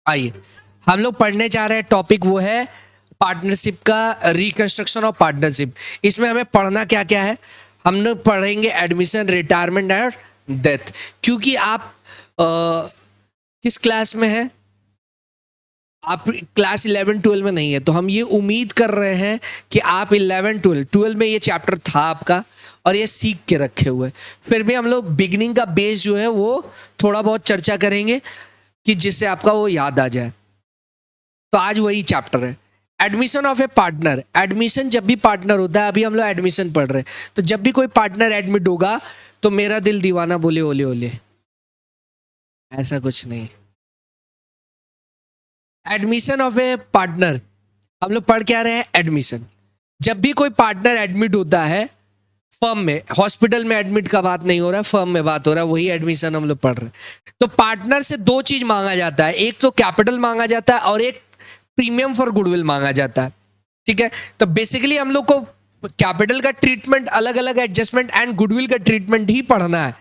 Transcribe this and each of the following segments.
आइए, हम लोग पढ़ने जा रहे हैं, टॉपिक वो है पार्टनरशिप का, रिकंस्ट्रक्शन ऑफ पार्टनरशिप। इसमें हमें पढ़ना क्या क्या है? हम लोग पढ़ेंगे एडमिशन, रिटायरमेंट और डेथ। क्योंकि आप किस क्लास में है? आप क्लास 11-12 में नहीं है, तो हम ये उम्मीद कर रहे हैं कि आप 11-12 में ये चैप्टर था आपका और ये सीख के रखे हुए। फिर भी हम लोग बिगिनिंग का बेस जो है वो थोड़ा बहुत चर्चा करेंगे कि जिससे आपका वो याद आ जाए। तो आज वही चैप्टर है, admission of A partner. Admission जब भी पार्टनर होता है, अभी हम लोग एडमिशन पढ़ रहे हैं, तो जब भी कोई पार्टनर एडमिट होगा तो मेरा दिल दीवाना बोले ओले ओले, ऐसा कुछ नहीं। एडमिशन ऑफ ए पार्टनर, हम लोग पढ़ क्या रहे हैं? एडमिशन। जब भी कोई पार्टनर एडमिट होता है फर्म में, हॉस्पिटल में एडमिट का बात नहीं हो रहा है, फर्म में बात हो रहा है, वही एडमिशन हम लोग पढ़ रहे हैं। तो पार्टनर से दो चीज मांगा जाता है, एक तो कैपिटल मांगा जाता है और एक प्रीमियम फॉर गुडविल मांगा जाता है। ठीक है, तो बेसिकली हम लोग को कैपिटल का ट्रीटमेंट अलग अलग, एडजस्टमेंट एंड गुडविल का ट्रीटमेंट ही पढ़ना है।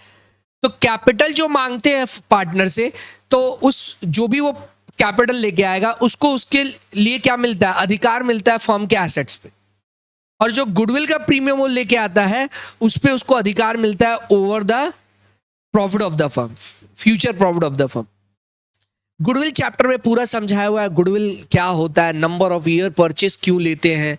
तो कैपिटल जो मांगते हैं पार्टनर से, तो उस जो भी वो कैपिटल लेके आएगा उसको उसके लिए क्या मिलता है? अधिकार मिलता है फर्म के एसेट्स पे। और जो गुडविल का प्रीमियम वो लेके आता है उस पे उसको अधिकार मिलता है over the profit of the firm, future profit of the firm. Goodwill chapter में पूरा समझाया हुआ है गुडविल क्या होता है, नंबर ऑफ ईयर परचेस क्यों लेते हैं,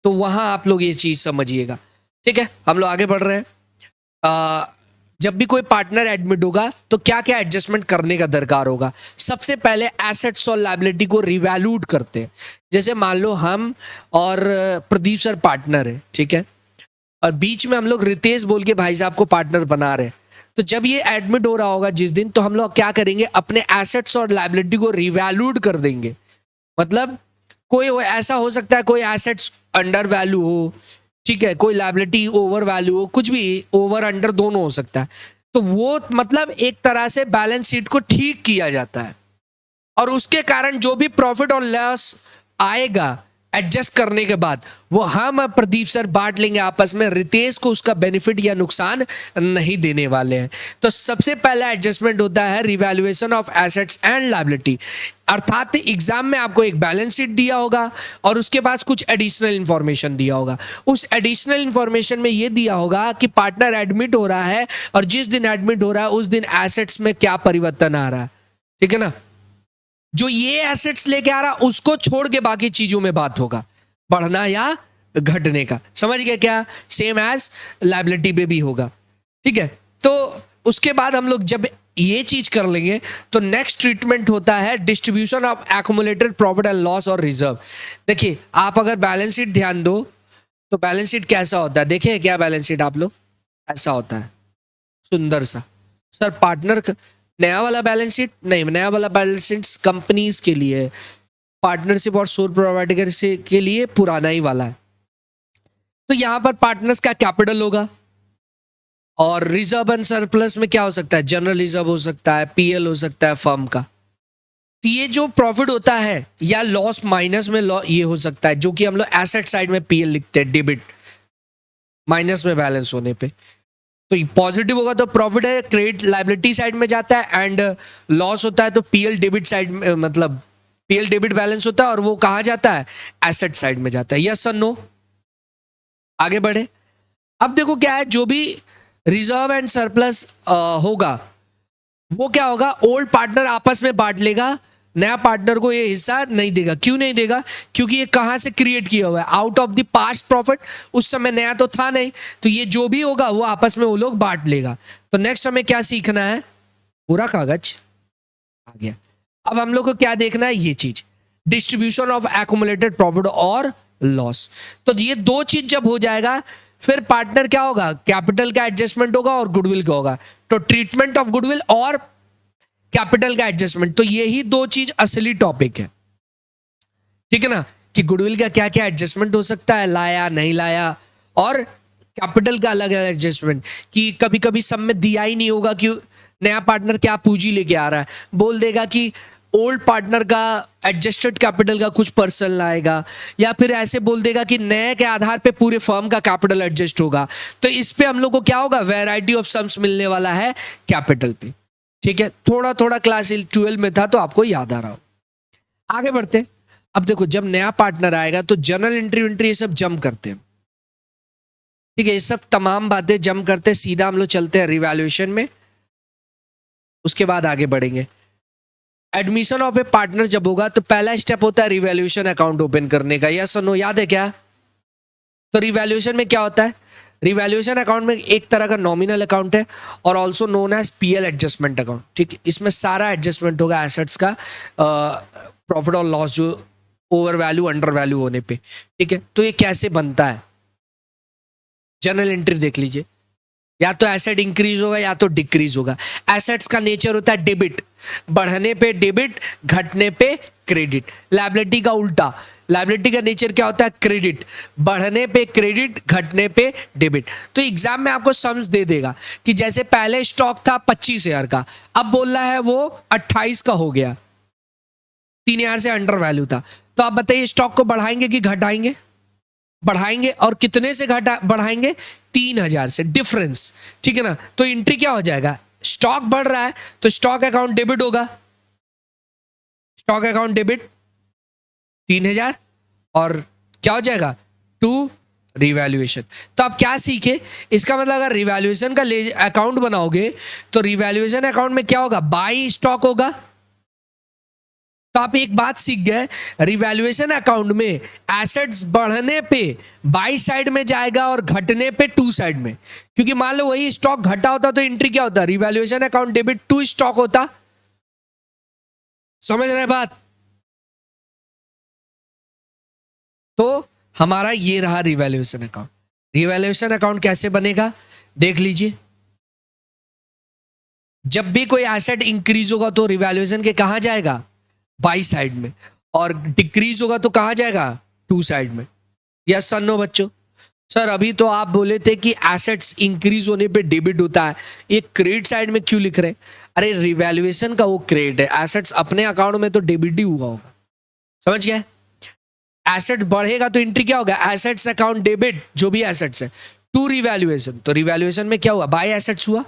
तो वहां आप लोग ये चीज समझिएगा। ठीक है, हम लोग आगे बढ़ रहे हैं। जब भी कोई पार्टनर एडमिट होगा तो क्या क्या एडजस्टमेंट करने का दरकार होगा? सबसे पहले एसेट्स और लायबिलिटी को रिवैल्यूड करते हैं। जैसे मान लो हम और प्रदीप सर पार्टनर है, ठीक है, और बीच में हम लोग रितेश बोल के भाई साहब को पार्टनर बना रहे हैं। तो जब ये एडमिट हो रहा होगा जिस दिन, तो हम लोग क्या करेंगे? अपने एसेट्स और लायबिलिटी को रिवैल्यूड कर देंगे। मतलब कोई ऐसा हो सकता है, कोई एसेट्स अंडर वैल्यू हो, ठीक है, कोई लायबिलिटी ओवर वैल्यू हो, कुछ भी ओवर अंडर दोनों हो सकता है। तो वो मतलब एक तरह से बैलेंस शीट को ठीक किया जाता है और उसके कारण जो भी प्रॉफिट और लॉस आएगा एडजस्ट करने के बाद, वो हम और प्रदीप सर बांट लेंगे आपस में। रितेश को उसका बेनिफिट या नुकसान नहीं देने वाले हैं। तो सबसे पहला एडजस्टमेंट होता है revaluation of assets and liability. अर्थात एग्जाम में आपको एक बैलेंस शीट दिया होगा और उसके पास कुछ एडिशनल इंफॉर्मेशन दिया होगा। उस एडिशनल इंफॉर्मेशन में यह दिया होगा कि पार्टनर एडमिट हो रहा है और जिस दिन एडमिट हो रहा है उस दिन एसेट्स में क्या परिवर्तन आ रहा है। ठीक है ना, जो ये एसेट्स लेके आ रहा उसको छोड़ के बाकी चीजों में बात होगा, बढ़ना या घटने का। समझ गए क्या? सेम एज लायबिलिटी पे भी होगा। ठीक है, तो उसके बाद हम लोग जब ये चीज कर लेंगे तो नेक्स्ट ट्रीटमेंट होता है distribution of accumulated profit and loss और रिजर्व। देखिए, आप अगर बैलेंस शीट ध्यान दो तो बैलेंस शीट कैसा होता है? देखे क्या बैलेंस शीट आप लोग? ऐसा होता है, सुंदर सा। सर पार्टनर नया वाला बैलेंस शीट नहीं, नया वाला बैलेंस शीट कंपनीज के लिए, पार्टनरशिप और सोल प्रोप्राइटर के लिए पुराना ही वाला है। तो यहां पर पार्टनर्स का कैपिटल होगा और रिजर्व एंड सरप्लस में क्या हो सकता है? जनरल रिजर्व हो सकता है, पीएल हो सकता है फर्म का। तो ये जो प्रॉफिट होता है या लॉस माइनस में ये हो सकता है, जो कि हम लोग एसेट साइड में पीएल लिखते हैं, डेबिट, माइनस में बैलेंस होने पे। तो पॉजिटिव होगा तो प्रॉफिट है, क्रेडिट लायबिलिटी साइड में जाता है, एंड लॉस होता है तो पीएल डेबिट साइड में, मतलब पीएल डेबिट बैलेंस होता है और वो कहां जाता है? एसेट साइड में जाता है। यस और नो? आगे बढ़े। अब देखो क्या है, जो भी रिजर्व एंड सरप्लस होगा वो क्या होगा? ओल्ड पार्टनर आपस में बांट लेगा, नया पार्टनर को ये हिस्सा नहीं देगा। क्यों नहीं देगा? क्योंकि ये कहां से क्रिएट किया हुआ है? Out of the past profit. उस समय नया तो था नहीं, तो ये जो भी होगा वो आपस में वो लोग बांट लेगा। तो नेक्स्ट हमें क्या सीखना है? पूरा कागज आ गया। अब हम लोग को क्या देखना है? ये चीज, डिस्ट्रीब्यूशन ऑफ एक्युमुलेटेड प्रॉफिट और लॉस। तो ये दो चीज जब हो जाएगा फिर पार्टनर क्या होगा? कैपिटल का एडजस्टमेंट होगा और गुडविल का होगा। तो ट्रीटमेंट ऑफ गुडविल और कैपिटल का एडजस्टमेंट, तो यही दो चीज असली टॉपिक है। ठीक है ना, कि गुडविल का क्या क्या एडजस्टमेंट हो सकता है, लाया नहीं लाया, और कैपिटल का अलग अलग एडजस्टमेंट, कि कभी कभी सब में दिया ही नहीं होगा कि नया पार्टनर क्या पूंजी लेके आ रहा है, बोल देगा कि ओल्ड पार्टनर का एडजस्टेड कैपिटल का कुछ पर्सन लाएगा, या फिर ऐसे बोल देगा कि नए के आधार पे पूरे फर्म का कैपिटल एडजस्ट होगा। तो इस पे हम लोग को क्या होगा? वैरायटी ऑफ सम्स मिलने वाला है कैपिटल पे। ठीक है, थोड़ा थोड़ा क्लास 12 में था तो आपको याद आ रहा हो। आगे बढ़ते हैं। अब देखो जब नया पार्टनर आएगा तो जनरल एंट्री वेंट्री ये सब जम करते हैं, ठीक है, ये सब तमाम बातें जम करते हैं। सीधा हम लोग चलते हैं रिवैल्यूएशन में, उसके बाद आगे बढ़ेंगे। एडमिशन ऑफ ए पार्टनर जब होगा तो पहला स्टेप होता है रिवैल्यूएशन अकाउंट ओपन करने का। यस और नो, याद है क्या? तो रिवैल्यूएशन में क्या होता है? रिवैल्यूएशन अकाउंट में एक तरह का नॉमिनल अकाउंट है और also known as PL adjustment account, ठीक। इसमें सारा एडजस्टमेंट होगा एसेट्स का, प्रॉफिट और लॉस जो ओवर वैल्यू अंडर वैल्यू होने पे, ठीक है। तो ये कैसे बनता है? जनरल एंट्री देख लीजिए, या तो एसेट इंक्रीज होगा या तो डिक्रीज होगा। एसेट्स का नेचर होता है डेबिट, बढ़ने पे डेबिट, घटने पे क्रेडिट। लायबिलिटी का उल्टा, लायबिलिटी का नेचर क्या होता है? क्रेडिट, बढ़ने पे क्रेडिट, घटने पे डेबिट। तो एग्जाम में आपको सम्स दे देगा कि जैसे पहले स्टॉक था 25,000 का, अब बोल रहा है वो 28 का हो गया, 3,000 से अंडर वैल्यू था। तो आप बताइए स्टॉक को बढ़ाएंगे कि घटाएंगे? बढ़ाएंगे, और कितने से घटा बढ़ाएंगे? 3,000 से, डिफरेंस, ठीक है ना। तो एंट्री क्या हो जाएगा? स्टॉक बढ़ रहा है तो स्टॉक अकाउंट डेबिट होगा, स्टॉक अकाउंट डेबिट 3,000, और क्या हो जाएगा? To revaluation. तो आप क्या सीखे? इसका मतलब अगर रिवैल्यूएशन का अकाउंट बनाओगे तो रिवैल्यूएशन अकाउंट में क्या होगा? बाई स्टॉक होगा। तो आप एक बात सीख गए, रिवैल्यूएशन अकाउंट में एसेट्स बढ़ने पे बाई साइड में जाएगा और घटने पे टू साइड में। क्योंकि मान लो वही स्टॉक घटा होता तो एंट्री क्या होता? Revaluation account debit to stock होता। समझ रहे बात? तो हमारा ये रहा रिवैल्यूएशन अकाउंट। रिवैल्यूएशन अकाउंट कैसे बनेगा देख लीजिए। जब भी कोई एसेट इंक्रीज होगा तो रिवैल्यूएशन के कहां जाएगा? बाई साइड में, और डिक्रीज होगा तो कहां जाएगा? टू साइड में। यस सर नो बच्चों? सर अभी तो आप बोले थे कि एसेट्स इंक्रीज होने पे डेबिट होता है, ये क्रेडिट साइड में क्यों लिख रहे हैं? अरे रिवैल्यूएशन का वो क्रेडिट है, एसेट्स अपने अकाउंट में तो डेबिट ही हुआ होगा। समझ गए? एसेट बढ़ेगा तो एंट्री क्या होगा? एसेट्स अकाउंट डेबिट, जो भी एसेट्स है, टू रिवैल्यूएशन। तो रिवैल्यूएशन में क्या हुआ? बाय एसेट्स हुआ,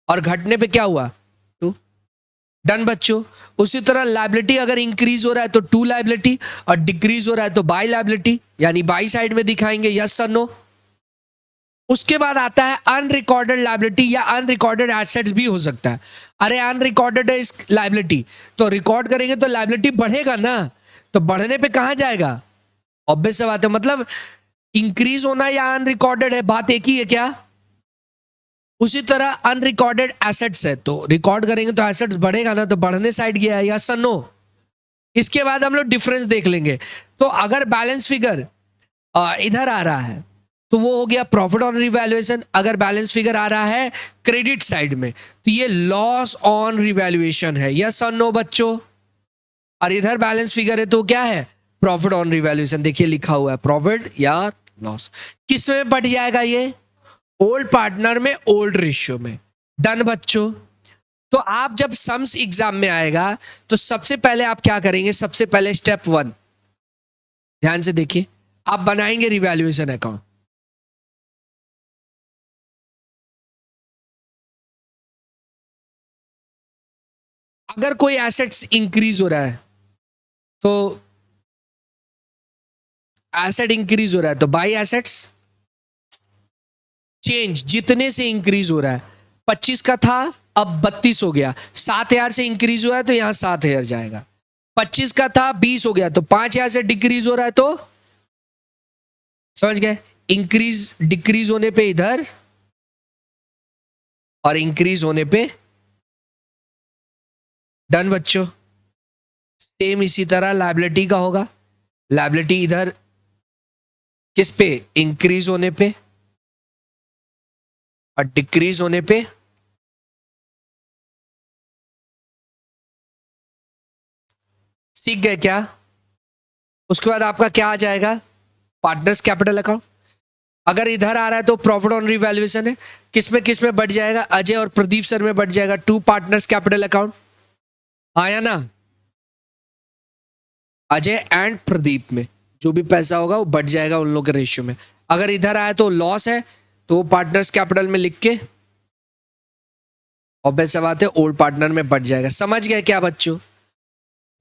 और घटने पे क्या हुआ? टू। डन बच्चों। उसी तरह लायबिलिटी अगर इंक्रीज हो रहा है तो टू लायबिलिटी, और डिक्रीज हो रहा है तो बाय लायबिलिटी, यानी बाई साइड में दिखाएंगे। Yes sir no? उसके बाद आता है अनरिकॉर्डेड लायबिलिटी या अनरिकॉर्डेड एसेट्स भी हो सकता है। अरे अनरिकॉर्डेड है इस लायबिलिटी, तो रिकॉर्ड करेंगे तो लायबिलिटी बढ़ेगा ना, तो बढ़ने पे कहां जाएगा? ऑब्वियस सी बात है, मतलब इंक्रीज होना या अनरिकॉर्डेड है, बात एक ही है क्या? उसी तरह अनरिकॉर्डेड एसेट्स है, तो रिकॉर्ड करेंगे तो एसेट्स बढ़ेगा ना, तो बढ़ने साइड गया है। या सर नो? इसके बाद हम लोग डिफरेंस देख लेंगे। तो अगर बैलेंस फिगर इधर आ रहा है तो वो हो गया प्रॉफिट ऑन रिवैल्यूएशन। अगर बैलेंस फिगर आ रहा है क्रेडिट साइड में तो ये लॉस ऑन रिवैल्यूएशन है। यस और नो बच्चों? और इधर बैलेंस फिगर है तो क्या है? Profit on revaluation. देखिए लिखा हुआ है प्रॉफिट या लॉस। किस में बट जाएगा ये? ओल्ड पार्टनर में, ओल्ड रेशियो में। डन बच्चों? तो आप जब सम्स एग्जाम में आएगा तो सबसे पहले आप क्या करेंगे? सबसे पहले स्टेप 1 ध्यान से देखिए, आप बनाएंगे रिवैल्यूएशन अकाउंट। अगर कोई एसेट्स इंक्रीज हो रहा है तो एसेट इंक्रीज हो रहा है तो बाई एसेट्स चेंज, जितने से इंक्रीज हो रहा है। 25 का था अब 32 हो गया, 7,000 से इंक्रीज हुआ है तो यहां 7,000 जाएगा। 25 का था 20 हो गया तो 5,000 से डिक्रीज हो रहा है तो समझ गए? इंक्रीज डिक्रीज होने पे इधर और इंक्रीज होने पे। डन बच्चों? सेम इसी तरह लायबिलिटी का होगा। लायबिलिटी इधर किस पे? इंक्रीज होने पे, और डिक्रीज होने पे सीख गए क्या? उसके बाद आपका क्या आ जाएगा? Partners capital account. अगर इधर आ रहा है तो प्रॉफिट ऑन रिवैल्यूएशन है, किसमें बढ़ जाएगा? अजय और प्रदीप सर में बढ़ जाएगा, टू पार्टनर्स कैपिटल अकाउंट। आया ना? अजय एंड प्रदीप में जो भी पैसा होगा वो बढ़ जाएगा उन लोगों के रेशियो में। अगर इधर आया तो लॉस है तो पार्टनर्स कैपिटल में लिख के ऑब्वियस बात है ओल्ड पार्टनर में बढ़ जाएगा। समझ गए क्या बच्चों?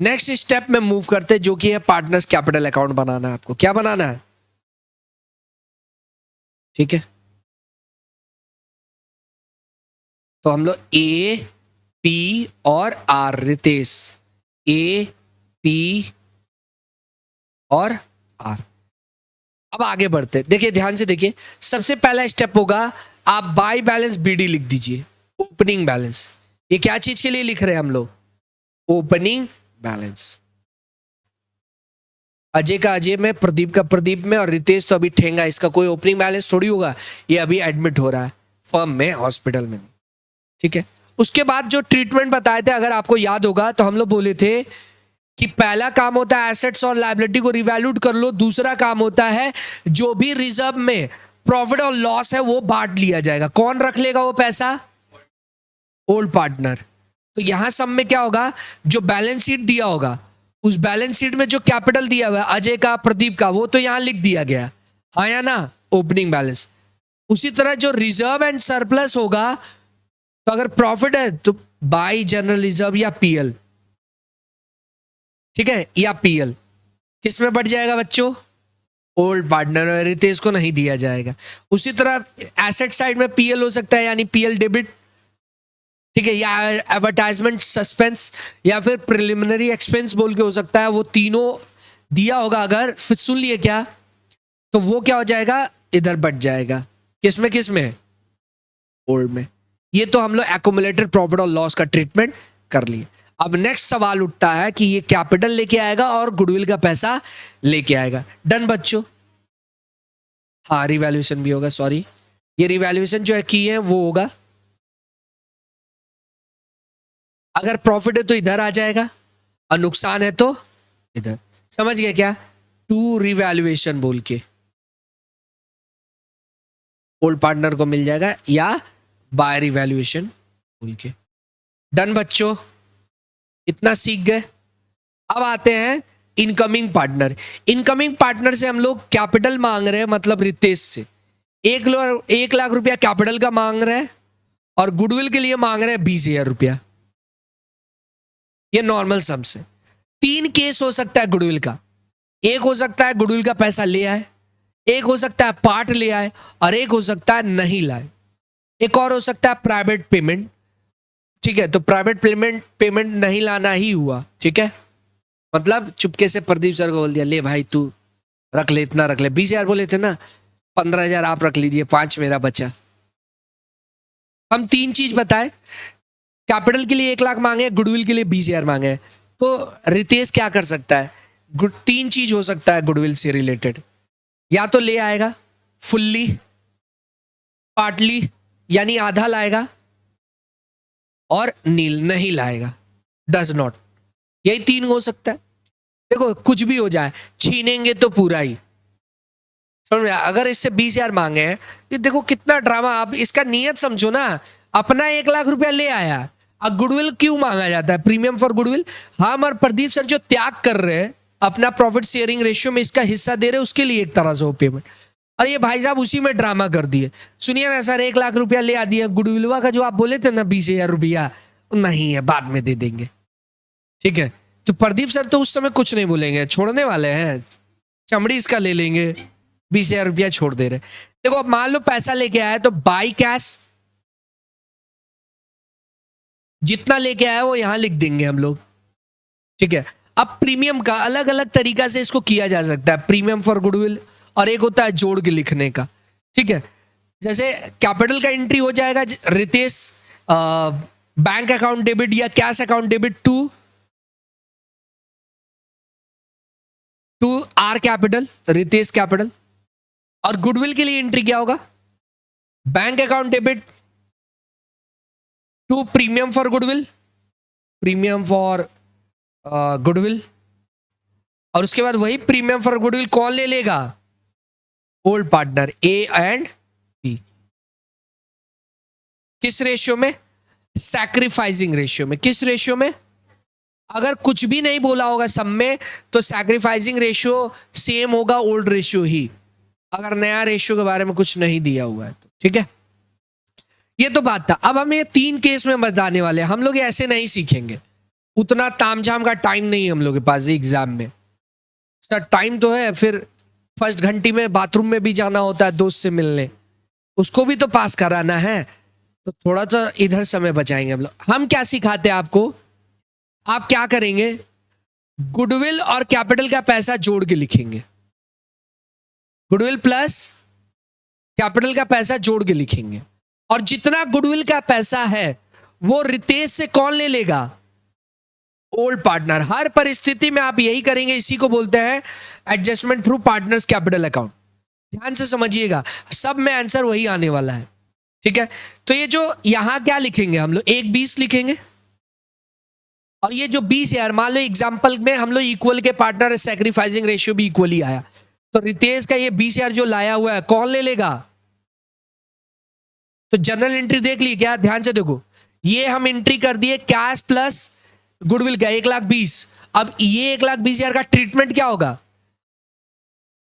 नेक्स्ट स्टेप में मूव करते जो कि है पार्टनर्स कैपिटल अकाउंट बनाना है। आपको क्या बनाना है? ठीक है, तो हम लोग ए पी और आर, रितेश ए पी और आर। अब आगे बढ़ते, देखिए ध्यान से देखिए, सबसे पहला स्टेप होगा आप बाय बैलेंस बीडी लिख दीजिए, ओपनिंग बैलेंस। ये क्या चीज के लिए लिख रहे हैं हम लोग? Opening balance. अजय का अजय में, प्रदीप का प्रदीप में, और रितेश तो अभी ठेंगा, इसका कोई ओपनिंग बैलेंस थोड़ी होगा, ये अभी एडमिट हो रहा है फर्म में, हॉस्पिटल में। ठीक है, उसके बाद जो ट्रीटमेंट बताए थे, अगर आपको याद होगा तो हम लोग बोले थे कि पहला काम होता है एसेट्स और लायबिलिटी को रिवैल्यूट कर लो, दूसरा काम होता है जो भी रिजर्व में प्रॉफिट और लॉस है वो बांट लिया जाएगा। कौन रख लेगा वो पैसा? Old partner. तो यहां सब में क्या होगा, जो बैलेंस शीट दिया होगा उस बैलेंस शीट में जो कैपिटल दिया हुआ है अजय का प्रदीप का, वो तो यहां लिख दिया गया, हाँ या ना, ओपनिंग बैलेंस। उसी तरह जो रिजर्व एंड सरप्लस होगा, तो अगर प्रॉफिट है तो बाई जनरल रिजर्व या पीएल, ठीक है, या पीएल किस में बढ़ जाएगा बच्चों? ओल्ड पार्टनर, रितेश को नहीं दिया जाएगा। उसी तरह एसेट साइड में पीएल हो सकता है, यानी पीएल डेबिट, ठीक है, या एडवर्टाइजमेंट सस्पेंस, या फिर प्रिलिमिनरी एक्सपेंस बोल के हो सकता है। वो तीनों दिया होगा अगर, फिर सुन लिए क्या, तो वो क्या हो जाएगा, इधर बढ़ जाएगा। किसमें किसमें? ओल्ड में। ये तो हम लोग एक्यूमुलेटेड प्रॉफिट और लॉस का ट्रीटमेंट कर लिए। अब नेक्स्ट सवाल उठता है कि ये कैपिटल लेके आएगा और गुडविल का पैसा लेके आएगा। डन बच्चों? हाँ, रिवैल्यूएशन भी होगा, सॉरी, ये रिवैल्यूएशन जो है की है वो होगा। अगर प्रॉफिट है तो इधर आ जाएगा और नुकसान है तो इधर। समझ गए क्या? टू रिवैल्यूएशन बोल के ओल्ड पार्टनर को मिल जाएगा, या बाय रिवैल्यूएशन बोल के। डन बच्चों? इतना सीख गए। अब आते हैं इनकमिंग पार्टनर। इनकमिंग पार्टनर से हम लोग कैपिटल मांग रहे हैं, मतलब रितेश से 1 लाख रुपया कैपिटल का मांग रहे हैं, और गुडविल के लिए मांग रहे हैं 20,000 रुपया। ये नॉर्मल सम से। 3 केस हो सकता है गुडविल का। एक हो सकता है गुडविल का पैसा ले आए, एक हो सकता है पार्ट ले आए, और एक हो सकता है नहीं लाए। एक और हो सकता है प्राइवेट पेमेंट, ठीक है, तो प्राइवेट पेमेंट नहीं लाना ही हुआ, ठीक है, मतलब चुपके से प्रदीप सर को बोल दिया, ले भाई तू रख ले, इतना रख ले, 20,000 बोले थे ना, 15,000 आप रख लीजिए, 5 मेरा बचा। हम 3 चीज बताए, कैपिटल के लिए 1 लाख मांगे, गुडविल के लिए 20,000 मांगे। तो रितेश क्या कर सकता है? 3 चीज हो सकता है गुडविल से रिलेटेड, या तो ले आएगा फुल्ली, पार्टली यानी आधा लाएगा, और नील नहीं लाएगा, डज नॉट। यही 3 हो सकता है। देखो कुछ भी हो जाए, छीनेंगे तो पूरा ही, समझ में? अगर इससे 20,000 मांगे हैं, ये देखो कितना ड्रामा। आप इसका नियत समझो ना, अपना 1 लाख रुपया ले आया, अब गुडविल क्यों मांगा जाता है? Premium for goodwill. हम और प्रदीप सर जो त्याग कर रहे हैं अपना प्रॉफिट शेयरिंग रेशियो में, इसका हिस्सा दे रहे हैं, उसके लिए एक तरह से वो पेमेंट। और ये भाई साहब उसी में ड्रामा कर दिए। सुनिए ना सर, 1 लाख रुपया ले आ दिया, गुडविलवा का जो आप बोले थे ना 20,000 रुपया, नहीं है, बाद में दे देंगे, ठीक है। तो प्रदीप सर तो उस समय कुछ नहीं बोलेंगे, छोड़ने वाले हैं, चमड़ी इसका ले लेंगे, 20,000 रुपया छोड़ दे रहे। देखो अब मान लो पैसा लेके आया, तो बाई कैश जितना लेके आया वो यहां लिख देंगे हम लोग, ठीक है। अब प्रीमियम का अलग अलग तरीका से इसको किया जा सकता है, प्रीमियम फॉर गुडविल, और एक होता है जोड़ के लिखने का, ठीक है। जैसे कैपिटल का एंट्री हो जाएगा, रितेश बैंक अकाउंट डेबिट या cash account debit to R capital, Ritesh capital. और गुडविल के लिए एंट्री क्या होगा? Bank account debit to premium for goodwill, premium for goodwill. और उसके बाद वही प्रीमियम फॉर गुडविल कौन ले लेगा? Old partner, A and B. किस रेशियो में? सैक्रिफाइसिंग रेशियो में। किस रेशियो में? अगर कुछ भी नहीं बोला होगा सब में, तो सैक्रिफाइसिंग रेशियो सेम होगा ओल्ड रेशियो ही, अगर नया रेशियो के बारे में कुछ नहीं दिया हुआ है तो, ठीक है। ये तो बात था। अब हम ये 3 केस में बताने वाले हैं, हम लोग ऐसे नहीं सीखेंगे। उतना तामझाम का टाइम नहीं है हम लोग के पास एग्जाम में। सर टाइम तो है, फिर फर्स्ट घंटी में बाथरूम में भी जाना होता है दोस्त से मिलने, उसको भी तो पास कराना है, तो थोड़ा सा इधर समय बचाएंगे हम लोग। हम क्या सिखाते हैं आपको, आप क्या करेंगे, गुडविल और कैपिटल का पैसा जोड़ के लिखेंगे, गुडविल प्लस कैपिटल का पैसा जोड़ के लिखेंगे, और जितना गुडविल का पैसा है वो रितेश से कौन ले लेगा, ओल्ड पार्टनर। हर परिस्थिति में आप यही करेंगे, इसी को बोलते हैं adjustment through partners capital account. ध्यान से समझिएगा, सब में आंसर वही आने वाला है, ठीक है। तो ये जो यहां क्या लिखेंगे हम लोग, 1/20 लिखेंगे, और ये जो 20 यार, मान लो एग्जाम्पल में हम लोग इक्वल के पार्टनर, सेक्रीफाइसिंग रेशियो भी इक्वल ही आया, तो रितेश का ये 20 यार जो लाया हुआ है कौन ले लेगा। तो जनरल एंट्री देख ली क्या, ध्यान से देखो, ये हम एंट्री कर दिए कैश प्लस गुडविल का 1,20,000। अब ये 1,20,000 का ट्रीटमेंट क्या होगा,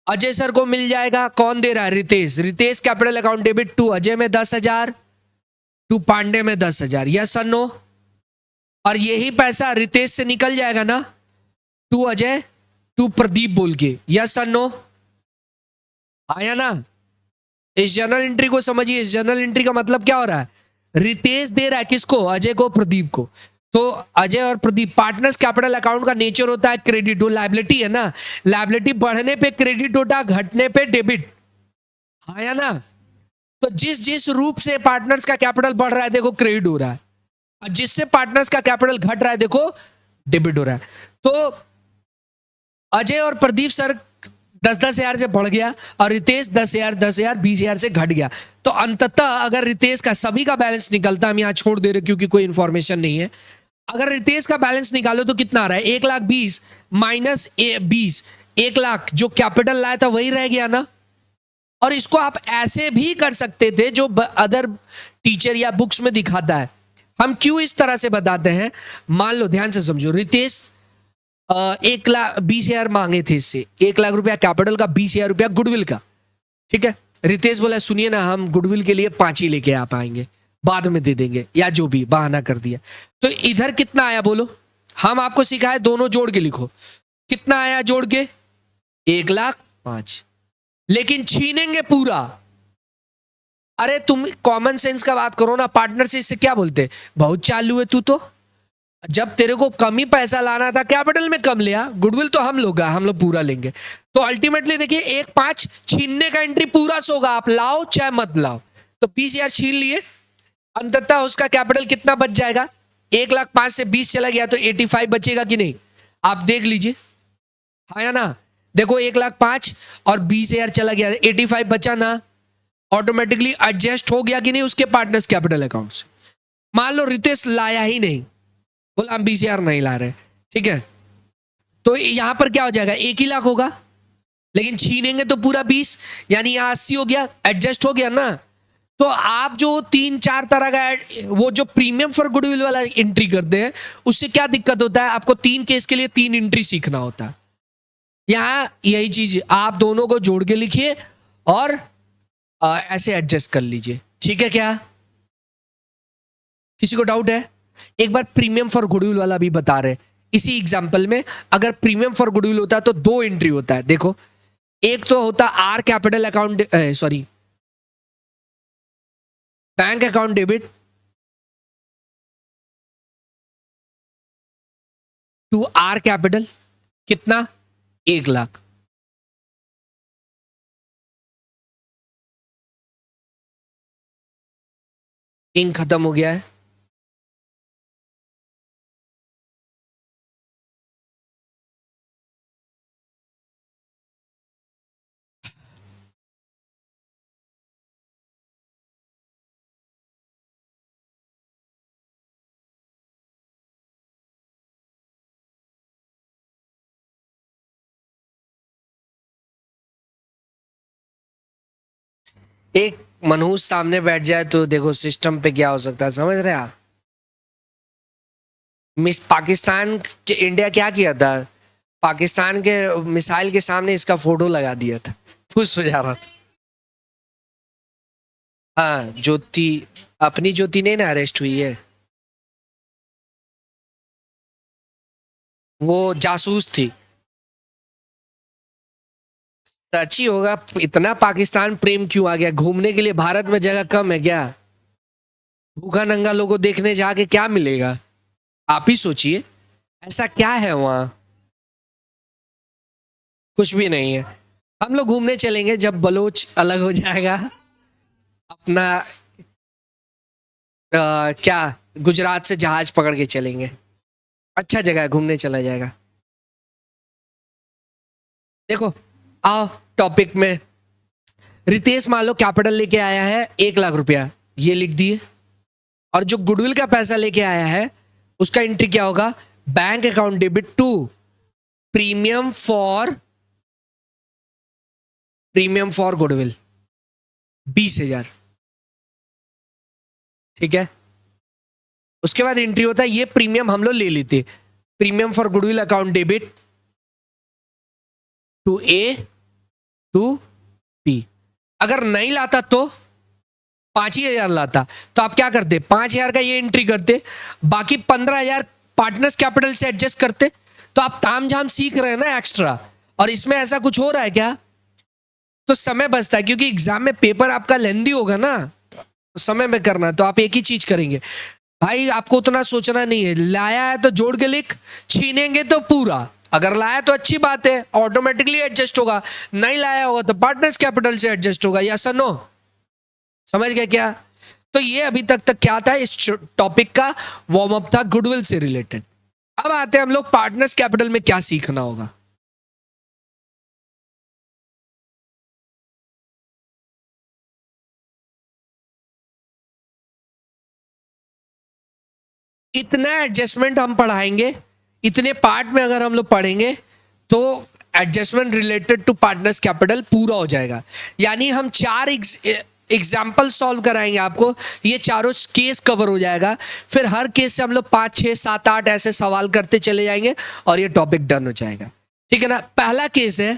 अजय सर को मिल जाएगा, कौन दे रहा है, Ritesh. Ritesh capital account debit to Ajay में 10,000, टू पांडे में 10,000, यस और नो। और यही पैसा रितेश से निकल जाएगा ना, टू अजय टू प्रदीप बोल के, यस और नो, आया ना। इस जनरल एंट्री को समझिए, इस जनरल एंट्री का मतलब क्या हो रहा है, रितेश दे रहा है किसको, अजय को, प्रदीप को। तो अजय और प्रदीप, पार्टनर्स कैपिटल अकाउंट का नेचर होता है क्रेडिट, वो लायबिलिटी है ना, लायबिलिटी बढ़ने पे क्रेडिट होता है, घटने पे डेबिट, आया ना। तो जिस जिस रूप से पार्टनर्स का कैपिटल बढ़ रहा है देखो क्रेडिट हो रहा है, और जिससे पार्टनर्स का कैपिटल घट रहा है देखो डेबिट हो रहा है। तो अजय और प्रदीप सर 10-10 हजार से बढ़ गया, और रितेश 10,000 10,000 20,000 से घट गया। तो अंततः अगर रितेश का सभी का बैलेंस निकलता, हम यहां छोड़ दे रहे क्योंकि कोई इंफॉर्मेशन नहीं है, अगर रितेश का बैलेंस निकालो तो कितना आ रहा है, 1,20,000 माइनस 20, 1,00,000 जो कैपिटल लाया था वही रह गया ना। और इसको आप ऐसे भी कर सकते थे जो अदर टीचर या बुक्स में दिखाता है। हम क्यों इस तरह से बताते हैं, मान लो ध्यान से समझो, रितेश 1,20,000 मांगे थे इससे, 1,00,000 रुपया कैपिटल का, 20,000 रुपया गुडविल का, ठीक है। रितेश बोला सुनिए ना, हम गुडविल के लिए 5 ही लेके आ पाएंगे, बाद में दे देंगे, या जो भी बहाना कर दिया। तो इधर कितना आया बोलो, हम आपको सिखाए दोनों जोड़ के लिखो, कितना आया जोड़ के, 1,05,000, लेकिन छीनेंगे पूरा। अरे तुम कॉमन सेंस का बात करो ना, पार्टनर से इससे क्या बोलते, बहुत चालू है तू, तो जब तेरे को कम ही पैसा लाना था कैपिटल में कम लिया, गुडविल तो हम लोग पूरा लेंगे। तो अल्टीमेटली देखिए 1,05,000 छीनने का एंट्री पूरा सोगा, आप लाओ चाहे मत लाओ। तो 20,000 छीन लिए, अंततः उसका कैपिटल कितना बच जाएगा, 1,05,000 से 20 चला गया तो 85 बचेगा कि नहीं, आप देख लीजिए, आया ना। देखो 1,05,000 और 20,000 चला गया, 85 बचा ना, ऑटोमेटिकली एडजस्ट हो गया कि नहीं उसके पार्टनर्स कैपिटल अकाउंट से। मान लो रितेश लाया ही नहीं, बोला हम 20,000 नहीं ला रहे, ठीक है, तो यहां पर क्या हो जाएगा, 1,00,000 होगा, लेकिन छीनेंगे तो पूरा 20, यानी यहां 80 हो गया, एडजस्ट हो गया ना। तो आप जो 3-4 तरह का वो जो प्रीमियम फॉर गुडविल वाला एंट्री करते हैं, उससे क्या दिक्कत होता है, आपको 3 केस के लिए 3 एंट्री सीखना होता है। यहां यही चीज आप दोनों को जोड़ के लिखिए और ऐसे एडजस्ट कर लीजिए, ठीक है। क्या किसी को डाउट है, एक बार प्रीमियम फॉर गुडविल वाला भी बता रहे, इसी एग्जांपल में अगर प्रीमियम फॉर गुडविल होता है तो 2 एंट्री होता है, देखो एक तो होता R capital account, sorry bank account debit to R capital, कितना, 1,00,000, इंक खत्म हो गया है। एक मनहूस सामने बैठ जाए तो देखो सिस्टम पे क्या हो सकता है, समझ रहे हैं आप। मिस पाकिस्तान के इंडिया क्या किया था, पाकिस्तान के मिसाइल के सामने इसका फोटो लगा दिया था, खुश हो जा रहा था। हाँ ज्योति, अपनी ज्योति नहीं ना अरेस्ट हुई है, वो जासूस थी। सच ही होगा। इतना पाकिस्तान प्रेम क्यों आ गया? घूमने के लिए भारत में जगह कम है क्या? भूखा नंगा लोगों को देखने जाके क्या मिलेगा? आप ही सोचिए, ऐसा क्या है वहां? कुछ भी नहीं है। हम लोग घूमने चलेंगे जब बलोच अलग हो जाएगा। अपना क्या, गुजरात से जहाज पकड़ के चलेंगे। अच्छा जगह है, घूमने चला जाएगा। देखो, आओ टॉपिक में। रितेश मान लो कैपिटल लेके आया है 1 लाख रुपया, ये लिख दिए। और जो गुडविल का पैसा लेके आया है उसका एंट्री क्या होगा? Bank account debit to premium for goodwill 20,000। ठीक है। उसके बाद एंट्री होता है, ये प्रीमियम हम लोग ले लेते, premium for goodwill account debit to A to P. अगर नहीं लाता तो 5,000 लाता, तो आप क्या करते? 5,000 का ये एंट्री करते, बाकी 15,000 पार्टनर्स कैपिटल से एडजस्ट करते। तो आप तामझाम सीख रहे हैं ना एक्स्ट्रा। और इसमें ऐसा कुछ हो रहा है क्या? तो समय बचता है, क्योंकि एग्जाम में पेपर आपका लेंदी होगा ना, तो समय में करना, तो आप एक ही चीज करेंगे भाई। आपको उतना सोचना नहीं है, लाया है तो जोड़ के लिख, छीनेंगे तो पूरा। अगर लाया तो अच्छी बात है, ऑटोमेटिकली एडजस्ट होगा। नहीं लाया होगा तो पार्टनर्स कैपिटल से एडजस्ट होगा। या सर नो? समझ गए क्या? तो ये अभी तक क्या था? इस टॉपिक का वार्म अप था गुडविल से रिलेटेड। अब आते हैं हम लोग पार्टनर्स कैपिटल में क्या सीखना होगा। इतना एडजस्टमेंट हम पढ़ाएंगे, इतने पार्ट में अगर हम लोग पढ़ेंगे तो adjustment related to partners capital पूरा हो जाएगा। यानी हम 4 एग्जाम्पल सॉल्व कराएंगे आपको, ये चारों केस कवर हो जाएगा। फिर हर केस से हम लोग 5, 6, 7, 8 ऐसे सवाल करते चले जाएंगे और ये टॉपिक डन हो जाएगा। ठीक है ना? पहला केस है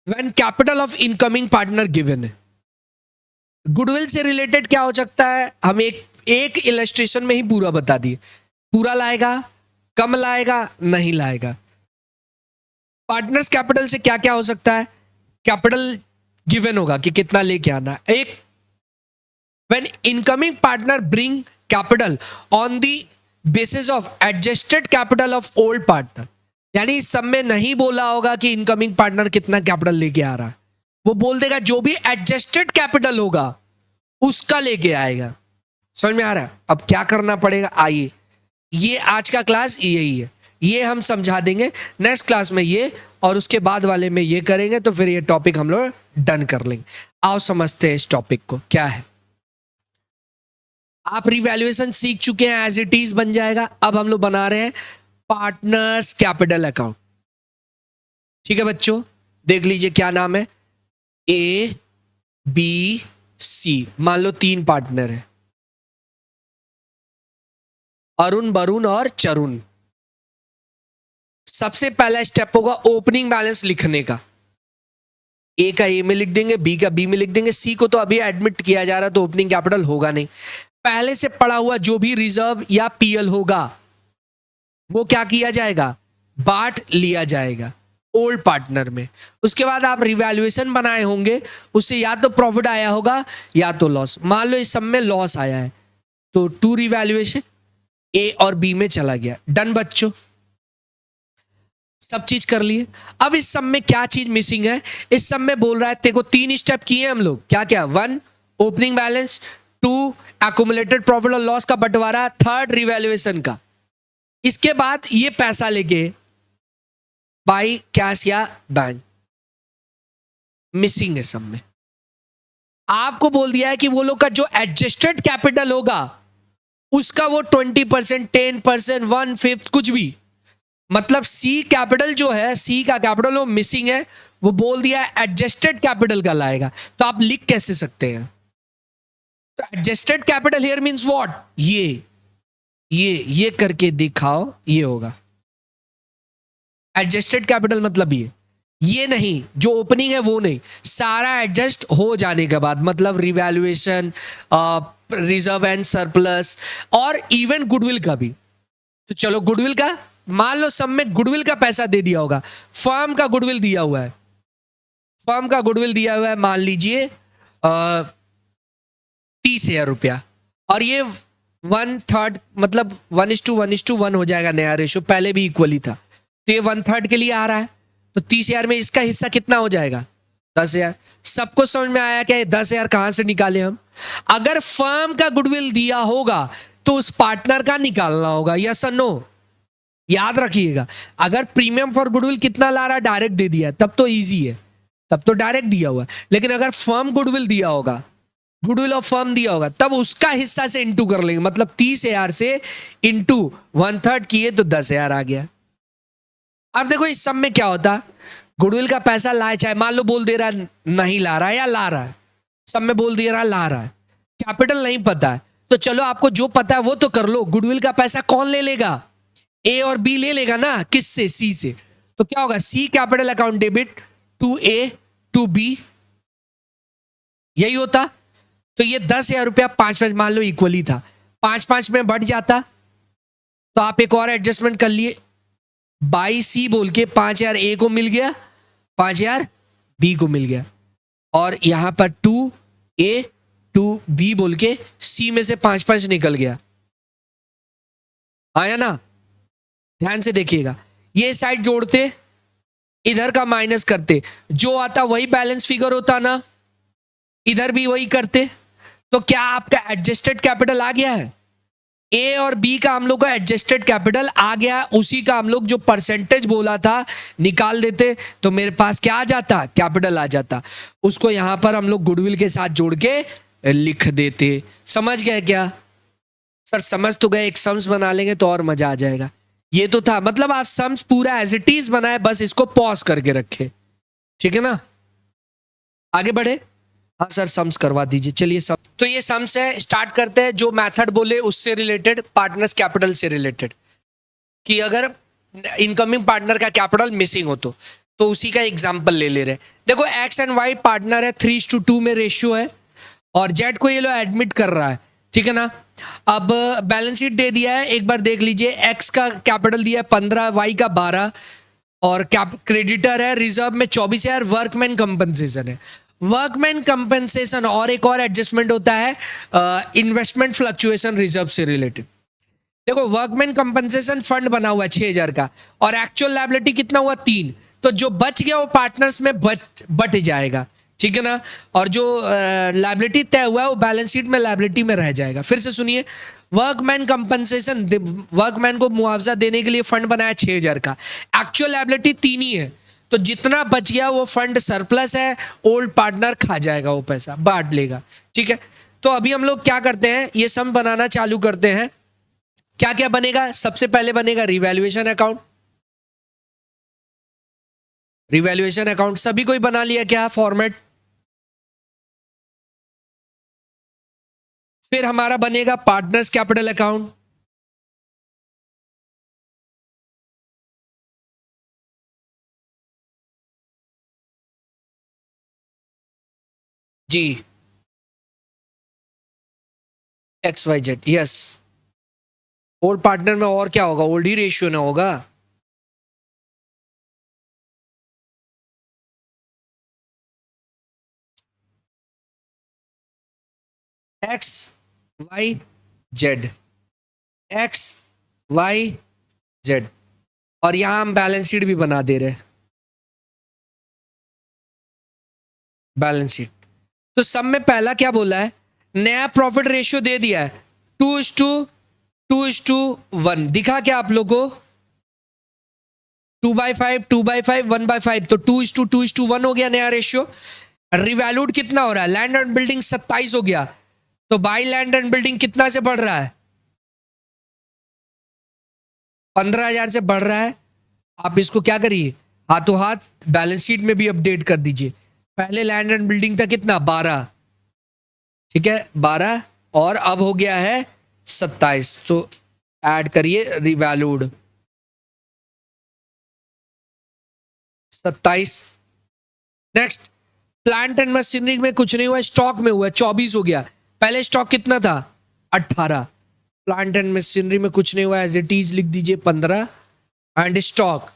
when capital of incoming partner given है। गुडविल से रिलेटेड क्या हो सकता है, हम एक इलस्ट्रेशन में ही पूरा बता दिए। पूरा लाएगा, कम लाएगा, नहीं लाएगा। पार्टनर्स कैपिटल से क्या क्या हो सकता है? कैपिटल गिवन होगा कि कितना लेके आना। एक, when incoming partner bring capital on the basis of adjusted capital of old partner. यानी इस सब में नहीं बोला होगा कि इनकमिंग पार्टनर कितना कैपिटल लेके आ रहा है, वो बोल देगा जो भी एडजस्टेड कैपिटल होगा उसका लेके आएगा। समझ में आ रहा है? अब क्या करना पड़ेगा, आइए, ये आज का क्लास यही है, ये हम समझा देंगे। नेक्स्ट क्लास में ये, और उसके बाद वाले में ये करेंगे, तो फिर ये टॉपिक हम लोग डन कर लेंगे। आओ समझते हैं इस टॉपिक को क्या है। आप रिवैल्यूएशन सीख चुके हैं, एज इट इज बन जाएगा। अब हम लोग बना रहे हैं पार्टनर्स कैपिटल अकाउंट। ठीक है बच्चों, देख लीजिए क्या नाम है, ए बी सी। मान लो 3 पार्टनर है, अरुण, वरुण और चरुण। सबसे पहला स्टेप होगा ओपनिंग बैलेंस लिखने का। ए का ए में लिख देंगे, बी का बी में लिख देंगे, सी को तो अभी एडमिट किया जा रहा है तो ओपनिंग कैपिटल होगा नहीं। पहले से पड़ा हुआ जो भी रिजर्व या पीएल होगा वो क्या किया जाएगा, बांट लिया जाएगा ओल्ड पार्टनर में। उसके बाद आप रिवैल्यूएशन बनाए होंगे, उससे या तो प्रॉफिट आया होगा या तो लॉस। मान लो इस सब में लॉस आया है तो टू रिवैल्यूएशन ए और बी में चला गया। डन बच्चों, सब चीज कर लिए। अब इस सब में क्या चीज मिसिंग है, इस सब में बोल रहा है देखो 3 स्टेप किए हम लोग, क्या क्या, 1 ओपनिंग बैलेंस, 2 एक्युमुलेटेड प्रॉफिट और लॉस का बंटवारा, 3 रिवैल्यूएशन का। इसके बाद ये पैसा लेके बाई कैश या बैंक, मिसिंग है सब में। आपको बोल दिया है कि वो लोग का जो एडजस्टेड कैपिटल होगा उसका वो 20%, 10%, 1/5 कुछ भी, मतलब सी कैपिटल जो है, सी का कैपिटल वो मिसिंग है, वो बोल दिया है एडजस्टेड कैपिटल का लाएगा। तो आप लिख कैसे सकते हैं? तो adjusted capital here means what, ये करके दिखाओ, ये होगा एडजस्टेड कैपिटल। मतलब ये नहीं, जो ओपनिंग है वो नहीं, सारा एडजस्ट हो जाने के बाद, मतलब रिवैल्यूएशन, रिजर्व एंड सरप्लस और इवन गुडविल का भी। तो चलो गुडविल का, मान लो सब में गुडविल का पैसा दे दिया होगा, फर्म का गुडविल दिया हुआ है, फर्म का गुडविल दिया हुआ है मान लीजिए 30,000 रुपया, और ये 1/3 मतलब 1:1:1 हो जाएगा नया रेशो, पहले भी इक्वली था, तो ये 1/3 के लिए आ रहा है, तो 30,000 में इसका हिस्सा कितना हो जाएगा? 10,000। सबको समझ में आया क्या? 10,000 कहां से निकाले हम? अगर फर्म का गुडविल दिया होगा तो उस पार्टनर का निकालना होगा, यस और नो? याद रखिएगा, अगर प्रीमियम फॉर गुडविल कितना ला रहा है डायरेक्ट दे दिया तब तो इजी है, तब तो डायरेक्ट दिया हुआ है, लेकिन अगर फर्म गुडविल दिया होगा, गुडविल ऑफ फर्म दिया होगा, तब उसका हिस्सा से इंटू कर लेंगे, मतलब 30,000 से इंटू 1/3 किए तो 10,000 आ गया। अब देखो इस सब में क्या होता, गुडविल का पैसा लाए, चाहे मान लो बोल दे रहा है नहीं ला रहा है या ला रहा है, सब में बोल दे रहा है ला रहा है, कैपिटल नहीं पता है, तो चलो आपको जो पता है वो तो कर लो। गुडविल का पैसा कौन ले लेगा? ए और बी ले लेगा ना, किससे? सी से। तो क्या होगा? C capital account debit to A to B, यही होता। तो ये 10,000 रुपया 5-5 मान लो इक्वली था, 5-5 में बढ़ जाता, तो आप एक और एडजस्टमेंट कर लिए, बाई सी बोल के 5,000 ए को मिल गया, 5,000 बी को मिल गया, और यहां पर 2A 2B बोल के सी में से 5-5 निकल गया, आया ना? ध्यान से देखिएगा, ये साइड जोड़ते, इधर का माइनस करते, जो आता वही बैलेंस फिगर होता ना, इधर भी वही करते, तो क्या आपका एडजस्टेड कैपिटल आ गया है? ए और बी का हम लोग का एडजस्टेड कैपिटल आ गया, उसी का हम लोग जो परसेंटेज बोला था निकाल देते, तो मेरे पास क्या आ जाता? कैपिटल आ जाता, उसको यहां पर हम लोग गुडविल के साथ जोड़ के लिख देते। समझ गए क्या? सर समझ तो गए, एक सम्स बना लेंगे तो और मजा आ जाएगा। ये तो था, मतलब आप सम्स पूरा एज इट इज बनाए, बस इसको पॉज करके रखे, ठीक है ना? आगे बढ़े। हाँ सर सम्स करवा दीजिए। चलिए सम, तो ये सम्स है, स्टार्ट करते हैं। जो मेथड बोले उससे रिलेटेड, पार्टनर्स कैपिटल से रिलेटेड, कि अगर इनकमिंग पार्टनर का कैपिटल मिसिंग हो तो उसी का एग्जांपल ले रहे। देखो एक्स एंड वाई पार्टनर है, 3:2 में रेशियो है, और जेड को ये लो एडमिट कर रहा है, ठीक है ना? अब बैलेंस शीट दे दिया है, एक बार देख लीजिए। एक्स का कैपिटल दिया है 15, वाई का 12, और क्रेडिटर है रिजर्व में 24,000, वर्कमैन कंपनसेशन है। वर्कमैन कंपनसेशन और एक और एडजस्टमेंट होता है इन्वेस्टमेंट फ्लक्चुएशन रिजर्व से रिलेटेड। देखो वर्कमैन कंपनसेशन फंड बना हुआ है 6,000 का, और एक्चुअल लायबिलिटी कितना हुआ? 3, तो जो बच गया वो पार्टनर्स में बट जाएगा, ठीक है ना? और जो लायबिलिटी तय हुआ है वो बैलेंस शीट में लायबिलिटी में रह जाएगा। फिर से सुनिए, वर्कमैन कंपनसेशन, वर्कमैन को मुआवजा देने के लिए फंड बनाया 6,000 का, एक्चुअल लायबिलिटी 3 ही है, तो जितना बच गया वो फंड सरप्लस है, ओल्ड पार्टनर खा जाएगा, वो पैसा बांट लेगा, ठीक है? तो अभी हम लोग क्या करते हैं, ये सम बनाना चालू करते हैं। क्या क्या बनेगा? सबसे पहले बनेगा रिवैल्यूएशन अकाउंट। रिवैल्यूएशन अकाउंट सभी कोई बना लिया क्या फॉर्मेट? फिर हमारा बनेगा पार्टनर्स कैपिटल अकाउंट, जी XYZ, यस। ओल्ड पार्टनर में और क्या होगा? ओल्ड ही रेशियो ना होगा। XYZ, XYZ, और यहां हम बैलेंस शीट भी बना दे रहे हैं, बैलेंस शीट। तो सब में पहला क्या बोला है? नया प्रॉफिट रेशियो दे दिया है 2:1, दिखा क्या आप लोग को? 2/5, 2/5, 1/5, तो 2:2:1 हो गया नया रेशियो। रिवैल्यूड कितना हो रहा है? लैंड एंड बिल्डिंग 27 हो गया, तो बाई लैंड एंड बिल्डिंग कितना से बढ़ रहा है? 15,000 से बढ़ रहा है। आप इसको क्या करिए, हाथों हाथ बैलेंस शीट में भी अपडेट कर दीजिए। पहले लैंड एंड बिल्डिंग था कितना? 12, ठीक है 12, और अब हो गया है 27, तो ऐड करिए revalued 27। Next, plant and machinery में कुछ नहीं हुआ, स्टॉक में हुआ 24 हो गया। पहले स्टॉक कितना था? 18, प्लांट एंड मशीनरी में कुछ नहीं हुआ, एज इट इज लिख दीजिए 15। एंड स्टॉक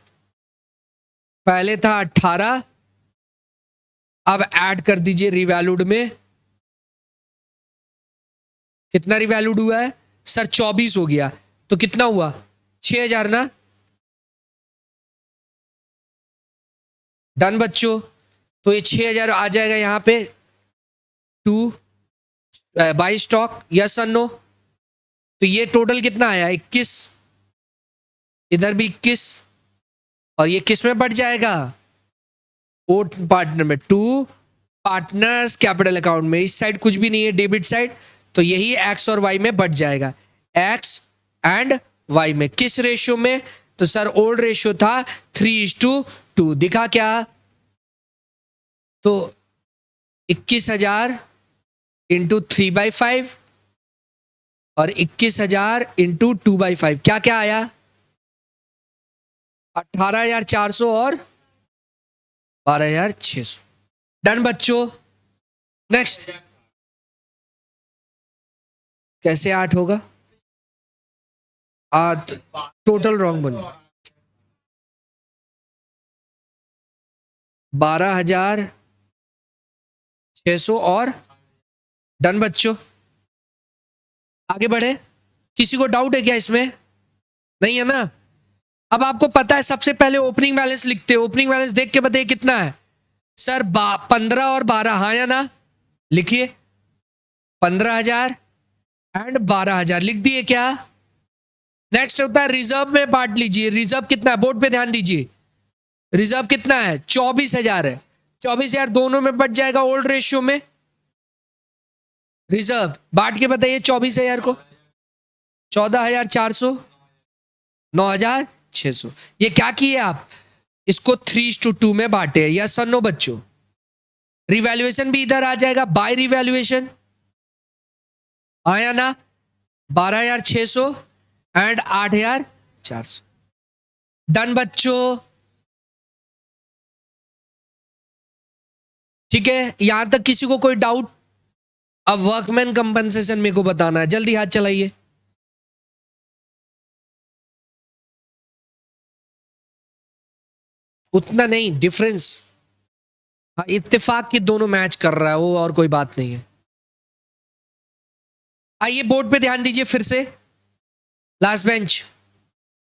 पहले था 18, अब ऐड कर दीजिए रिवैल्यूड में। कितना रिवैल्यूड हुआ है सर? 24 हो गया, तो कितना हुआ? 6000 ना। डन बच्चों, तो ये 6000 आ जाएगा यहां पे टू बाई स्टॉक, यस और नो। तो ये टोटल कितना आया? 21, इधर भी 21, और ये किस में बढ़ जाएगा? ओ पार्टनर में, टू पार्टनर्स कैपिटल अकाउंट में। इस साइड कुछ भी नहीं है, डेबिट साइड, तो यही एक्स और वाई में बढ़ जाएगा, एक्स एंड वाई में। किस रेशियो में? तो सर ओल्ड रेशियो था 3:2, दिखा क्या? तो 21,000 इंटू 3/5 और 21,000 इंटू 2/5, क्या क्या आया? 18,400 और 12,600। डन बच्चों। नेक्स्ट। कैसे 8 होगा? 8 टोटल रॉन्ग बन, 12,600 और। डन बच्चों, आगे बढ़े। किसी को डाउट है क्या इसमें? नहीं है ना? अब आपको पता है, सबसे पहले ओपनिंग बैलेंस लिखते हैं। ओपनिंग बैलेंस देख के बताइए कितना है सर? 15 और 12, हाँ या ना? लिखिए 15,000 एंड 12,000 लिख दिए क्या? नेक्स्ट होता है रिजर्व में बांट लीजिए। रिजर्व कितना है? बोर्ड पे ध्यान दीजिए। रिजर्व कितना है? 24,000 है। 24,000 दोनों में बच जाएगा ओल्ड रेशियो में। रिजर्व बांट के बताइए 24,000 को। 14,400, 9,600। ये क्या किए आप? इसको 3:2 में बांटे, या सन्नो बच्चों? रिवैल्यूएशन भी इधर आ जाएगा, बाय रिवैल्यूएशन आया ना? 12,600 एंड 8,400। डन बच्चों, ठीक है। यहां तक किसी को कोई डाउट? अब वर्कमैन कंपनसेशन मेरे को बताना है, जल्दी हाथ चलाइए। उतना नहीं डिफरेंस, हाँ इत्तेफाक की दोनों मैच कर रहा है वो, और कोई बात नहीं है। आइए बोर्ड पे ध्यान दीजिए फिर से, लास्ट बेंच।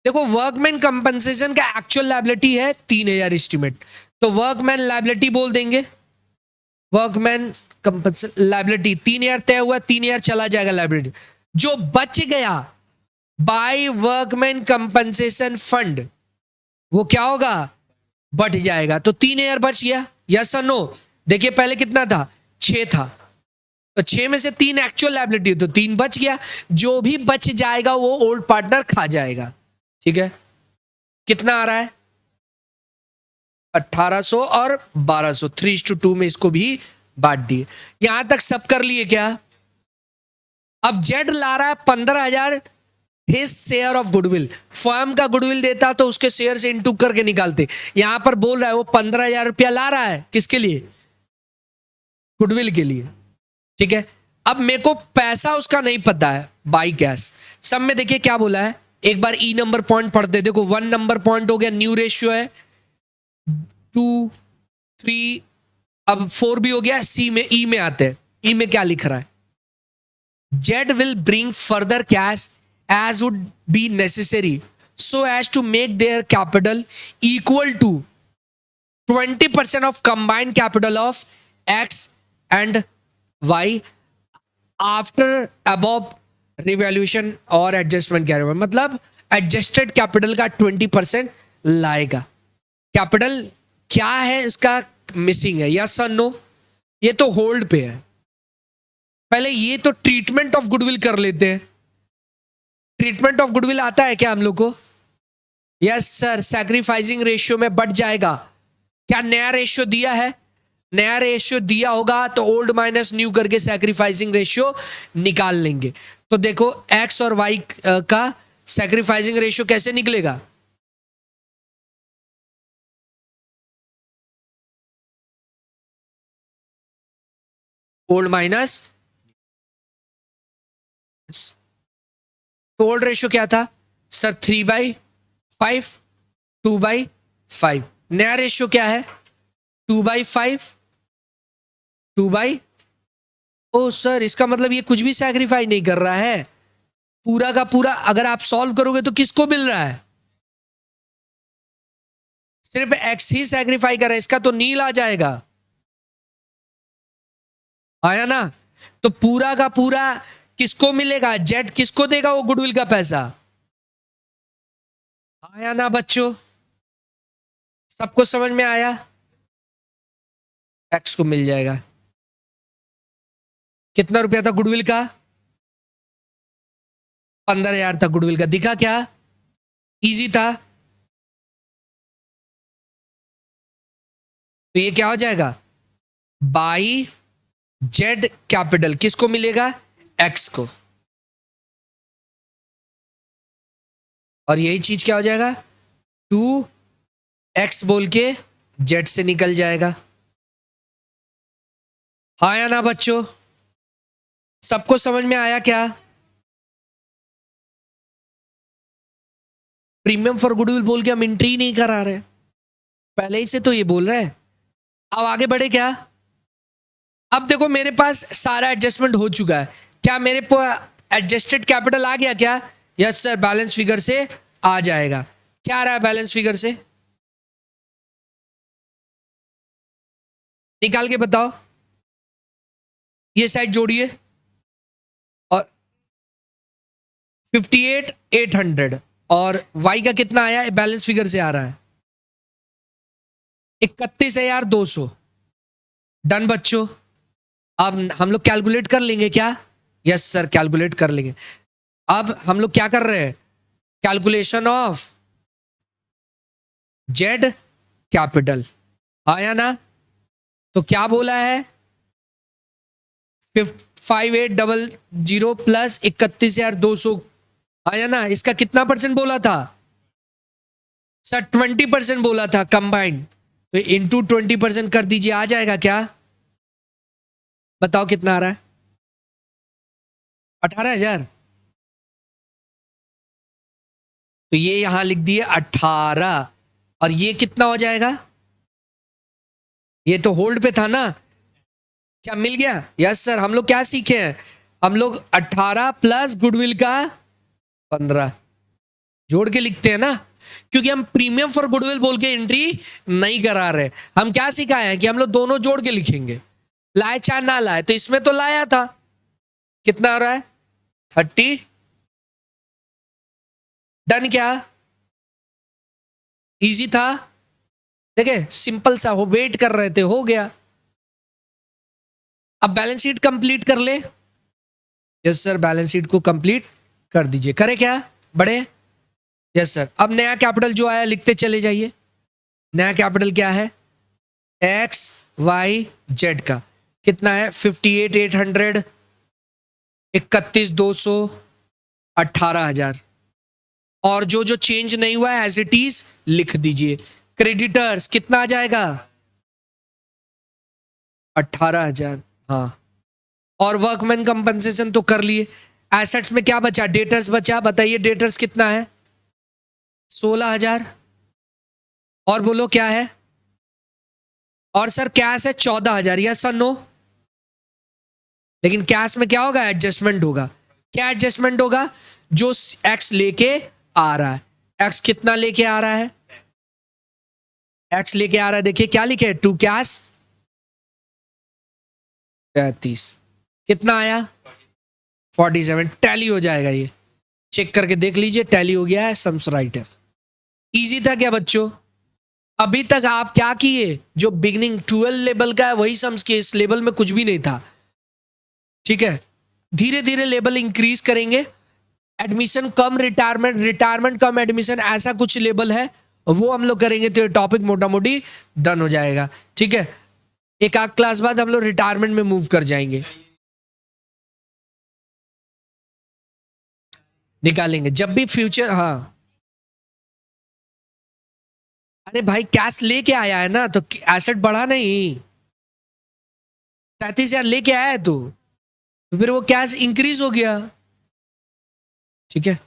देखो वर्कमैन कंपनसेशन का एक्चुअल लायबिलिटी है 3,000 एस्टिमेट, तो वर्कमैन लायबिलिटी बोल देंगे। वर्कमैन कंपनसेशन लायबिलिटी 3,000 तय हुआ, 3,000 चला जाएगा लायबिलिटी। जो बच गया बाय वर्कमैन कंपनसेशन फंड, वो क्या होगा? बढ़ जाएगा। तो 3,000 बच गया, यस और नो? देखिए पहले कितना था? 6 था, तो 6 में से 3 एक्चुअल लायबिलिटी, तो 3 बच गया। जो भी बच जाएगा वो ओल्ड पार्टनर खा जाएगा, ठीक है। कितना आ रहा है? 1800 और 1200, 3:2 में इसको भी बांट दिए। यहां तक सब कर लिए क्या? अब जेड ला रहा है 15,000 his share of goodwill. Firm का गुडविल देता तो उसके शेयर से इनटू करके निकालते। यहां पर बोल रहा है वो 15,000 रुपया ला रहा है, किसके लिए? गुडविल के लिए, ठीक है। अब मेरे को पैसा उसका नहीं पता है, बाई कैश। सब में देखिए क्या बोला है, एक बार ई नंबर पॉइंट पढ़ते। देखो 1 नंबर पॉइंट हो गया, न्यू रेशियो है 2 3, अब 4 भी हो गया। सी में, ई में आते हैं। ई में क्या लिख रहा है? Z will bring further cash as would be necessary so as to make their capital equal to 20% of combined capital of X and Y after above revaluation और adjustment carry over। मतलब adjusted capital का 20% लाएगा। Capital क्या है इसका missing है, yes और no? ये तो होल्ड पे है। पहले ये तो ट्रीटमेंट ऑफ गुडविल कर लेते हैं। ट्रीटमेंट ऑफ गुडविल आता है क्या हम लोग को? यस सर, सैक्रिफाइसिंग रेशियो में बढ़ जाएगा। क्या नया रेशियो दिया है? नया रेशियो दिया होगा तो ओल्ड माइनस न्यू करके सैक्रिफाइसिंग रेशियो निकाल लेंगे। तो देखो एक्स और वाई का सैक्रिफाइसिंग रेशियो कैसे निकलेगा? ओल्ड माइनस, तो ओल्ड रेशियो क्या था सर 3/5 2/5। नया रेशियो क्या है 2/5 2/। ओ सर इसका मतलब ये कुछ भी सैक्रिफाई नहीं कर रहा है, पूरा का पूरा अगर आप सॉल्व करोगे तो किसको मिल रहा है, सिर्फ एक्स ही सैक्रिफाई कर रहा है, इसका तो नील आ जाएगा, आया ना। तो पूरा का पूरा किसको मिलेगा, जेड किसको देगा वो गुडविल का पैसा, आया ना बच्चों, सबको समझ में आया, एक्स को मिल जाएगा। कितना रुपया था गुडविल का 15,000 था गुडविल का, दिखा क्या इजी था। तो ये क्या हो जाएगा बाई जेड कैपिटल किसको मिलेगा एक्स को, और यही चीज क्या हो जाएगा 2x बोल के जेड से निकल जाएगा। हाँ या ना बच्चों, सबको समझ में आया क्या। प्रीमियम फॉर गुडविल बोल के हम एंट्री नहीं करा रहे, पहले ही से तो ये बोल रहे हैं। अब आगे बढ़े क्या, अब देखो मेरे पास सारा एडजस्टमेंट हो चुका है, क्या मेरे को एडजस्टेड कैपिटल आ गया क्या, यस सर बैलेंस फिगर से आ जाएगा। क्या आ रहा है बैलेंस फिगर से, निकाल के बताओ, ये साइड जोड़िए और 58,800 और y का कितना आया है बैलेंस फिगर से आ रहा है 31,200। डन बच्चों, अब हम लोग कैलकुलेट कर लेंगे क्या, यस सर कैलकुलेट कर लेंगे। अब हम लोग क्या कर रहे हैं कैलकुलेशन ऑफ जेड कैपिटल, आया ना। तो क्या बोला है 5800 प्लस 31,200 आया ना, इसका कितना परसेंट बोला था सर 20% बोला था कंबाइंड, तो इंटू 20% कर दीजिए, आ जाएगा क्या, बताओ कितना आ रहा है 18,000। तो ये यहां लिख दिए 18, और ये कितना हो जाएगा, ये तो होल्ड पे था ना, क्या मिल गया, यस सर। हम लोग क्या सीखे हैं, हम लोग 18 प्लस गुडविल का 15 जोड़ के लिखते हैं ना, क्योंकि हम प्रीमियम फॉर गुडविल बोल के एंट्री नहीं करा रहे, हम क्या सिखाए हैं कि हम लोग दोनों जोड़ के लिखेंगे, लाए चाहे ना लाए, तो इसमें तो लाया था, कितना आ रहा है 30। डन, क्या इजी था, देखे सिंपल सा, हो वेट कर रहे थे, हो गया। अब बैलेंस शीट कंप्लीट कर ले, यस सर बैलेंस शीट को कंप्लीट कर दीजिए, करे क्या बड़े, यस सर। अब नया कैपिटल जो आया लिखते चले जाइए, नया कैपिटल क्या है एक्स वाई जेड का कितना है 58,800 31,200 18,000, और जो जो चेंज नहीं हुआ है एज इट इज लिख दीजिए। क्रेडिटर्स कितना आ जाएगा 18,000, हाँ, और वर्कमैन कंपनसेशन तो कर लिए। एसेट्स में क्या बचा, डेटर्स बचा, बताइए डेटर्स कितना है 16,000, और बोलो क्या है, और सर कैश है 14,000, यस सर नो, लेकिन कैश में क्या होगा एडजस्टमेंट होगा, क्या एडजस्टमेंट होगा, जो एक्स लेके आ रहा है, एक्स कितना लेके आ रहा है, एक्स लेके आ रहा है, देखिए क्या लिखे टू कैश 33, कितना आया 47, टैली हो जाएगा, ये चेक करके देख लीजिए टैली हो गया है, सम्स राइट है। इजी था क्या बच्चों, अभी तक आप क्या किए, जो बिगनिंग 12 लेवल का है वही सम्स किए, इस लेवल में कुछ भी नहीं था, ठीक है। धीरे धीरे लेवल इंक्रीज करेंगे, एडमिशन कम रिटायरमेंट, रिटायरमेंट कम एडमिशन, ऐसा कुछ लेवल है वो हम लोग करेंगे, तो ये टॉपिक मोटा मोटी डन हो जाएगा, ठीक है। एक आध क्लास बाद हम लोग रिटायरमेंट में मूव कर जाएंगे, निकालेंगे जब भी फ्यूचर, हाँ अरे भाई कैश लेके आया है ना, तो एसेट बढ़ा नहीं, 37,000 लेके आया है तो फिर वो कैश इंक्रीज हो गया, ठीक है।